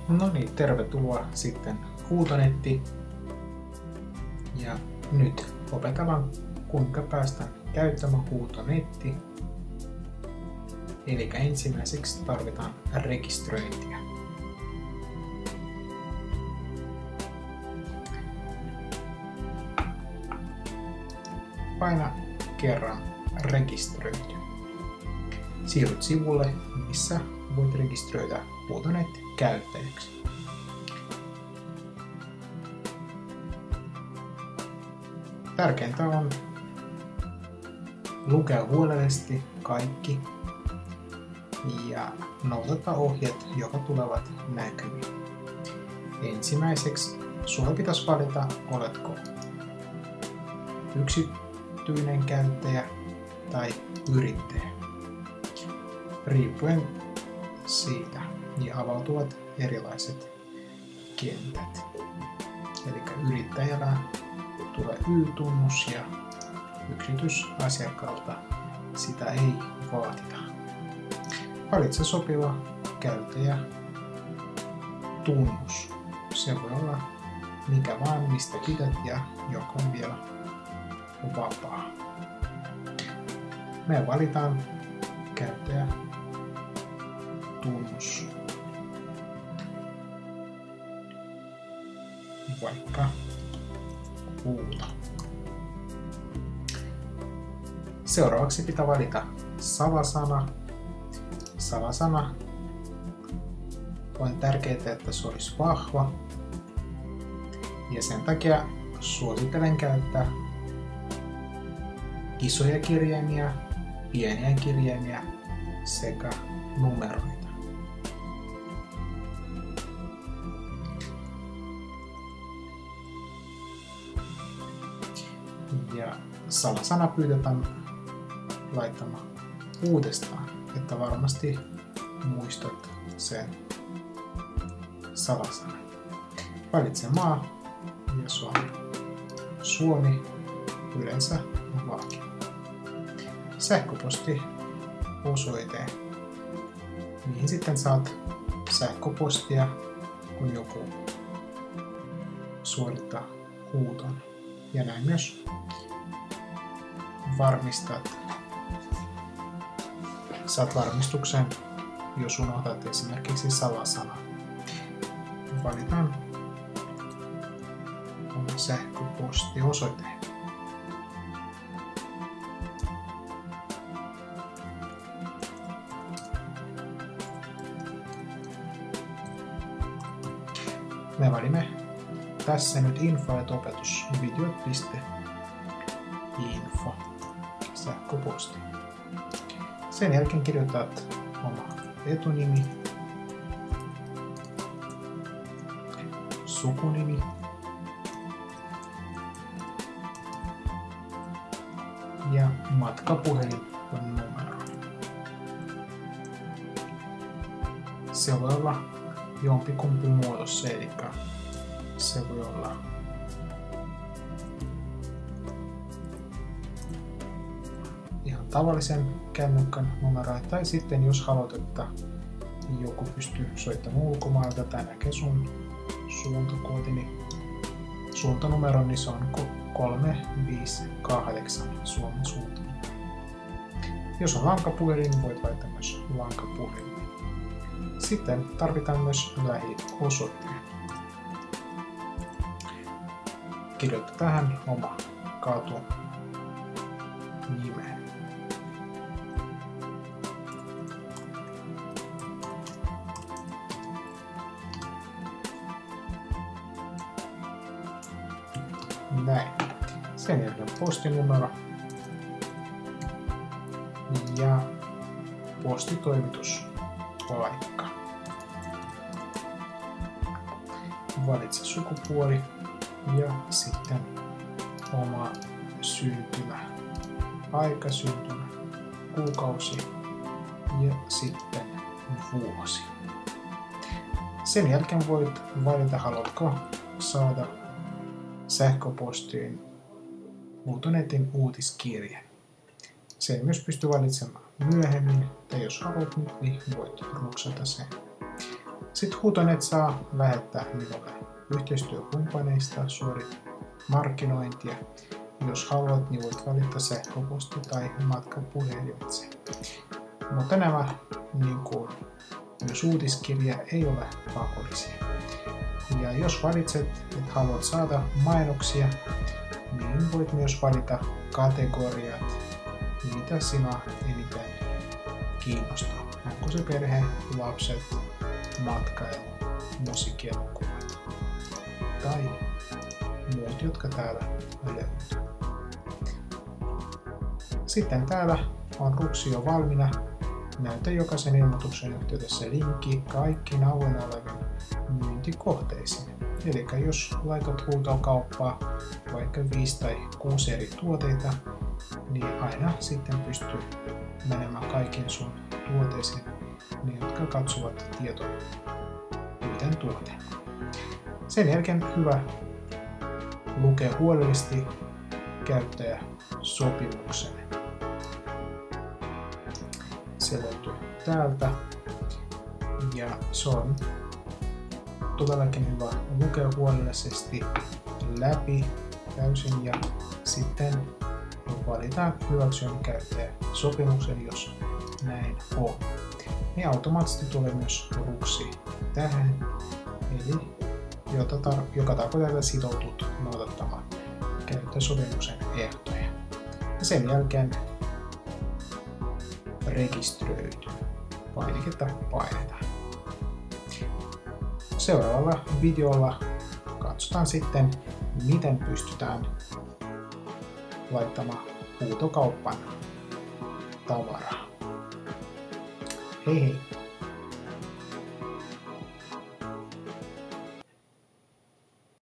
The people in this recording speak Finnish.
No niin, tervetuloa sitten Huutonetti. Ja nyt opetellaan, kuinka päästään käyttämään Huutonetti. Eli ensimmäiseksi tarvitaan rekisteröintiä. Paina kerran rekisteröinti. Siirryt sivulle, missä voit rekisteröidä Huutonet-käyttäjäksi. Tärkeintä on lukea huolellisesti kaikki ja noudattaa ohjeet, jotka tulevat näkyviin. Ensimmäiseksi sulla pitäisi valita, oletko yksityinen käyttäjä tai yrittäjä. Riippuen siitä niin avautuvat erilaiset kentät. Eli yrittäjällä tulee Y-tunnus ja yksityisasiakkaalta sitä ei vaadita. Valitse sopiva käyttäjä tunnus. Se voi olla mikä vaan, mistä pidät ja joka on vielä vapaa. Me valitaan käyttäjä tunnus. Vaikka Huuto. Seuraavaksi pitää valita salasana. Salasana on tärkeää, että se olisi vahva. Ja sen takia suosittelen käyttää isoja kirjaimia, pieniä kirjaimia sekä numeroita. Ja salasana pyydetään laittamaan uudestaan, että varmasti muistat sen salasanan. Valitse maa ja Suomi yleensä on vakio. Sähköposti osoite, mihin sitten saat sähköpostia, kun joku suorittaa huuton. Ja näin myös saat varmistuksen, jos unohdat esimerkiksi salasana. Valitaan sähköpostiosoite. Me valimme tässä nyt info@opetusvideot.info sähköposti. Sen jälkeen kirjoitat oma etunimi, sukunimi ja matkapuhelinumero. Se voi olla jompikumpi muodossa, eli se voi olla ihan tavallisen kännykän numero, tai sitten jos haluat, että joku pystyy soittamaan ulkomailta tai näkee sun suuntanumeron, niin se on 358 Suomen suuntanumero. Jos on lankapuhelin, niin voit laittaa myös lankapuhelin. Sitten tarvitaan myös lähiosoitteen. Kirjoita tähän oma katu nimen. Näin. Sen jälkeen postinumero ja postitoimituspaikka. Valitse sukupuoli ja sitten oma syntymä, aika, syntymä, kuukausi ja sitten vuosi. Sen jälkeen voit valita, haluatko saada sähköpostiin Huutonetin uutiskirje. Sen myös pystyy valitsemaan myöhemmin, tai jos haluat nyt, niin voit ruksata sen. Sitten Huutonet saa lähettää minulle yhteistyökumppaneista markkinointia. Jos haluat, niin voit valita sähköposti tai matkapuhelimitse. Mutta nämä, niin kuin myös uutiskirja, ei ole pakollisia. Ja jos valitset, että haluat saada mainoksia, niin voit myös valita kategoriat, mitä sinua eniten kiinnostaa. Onko se perhe, lapset, matkailu, musiikkielokuvat tai muut, jotka täällä löytyy. Sitten täällä on Ruxi jo valmiina. Näytä jokaisen ilmoituksen yhteydessä linkki kaikkiin avoinna oleviin myyntikohteisiin. Eli jos laitat huutokauppaa vaikka 5 tai 6 eri tuotteita, niin aina sitten pystyy menemään kaikkiin sun tuotteisiin, ne jotka katsovat tietoa yhden tuotteen. Sen jälkeen hyvä lukea huolellisesti käyttäjäsopimuksen. Se löytyy täältä ja se on todellakin hyvä lukea huolellisesti läpi täysin ja sitten valitaan hyväksyn käyttäjäsopimuksen, jos näin on. Niin automaattisesti tulee myös Ruxi tähän, eli joka tarkoittaa, että sitoutut noudattamaan käyttäjäsopimuksen ehtoja. Ja sen jälkeen rekisteröity painiketta painetaan. Seuraavalla videolla katsotaan sitten, miten pystytään laittamaan huutokaupan tavaraa. Hei hei!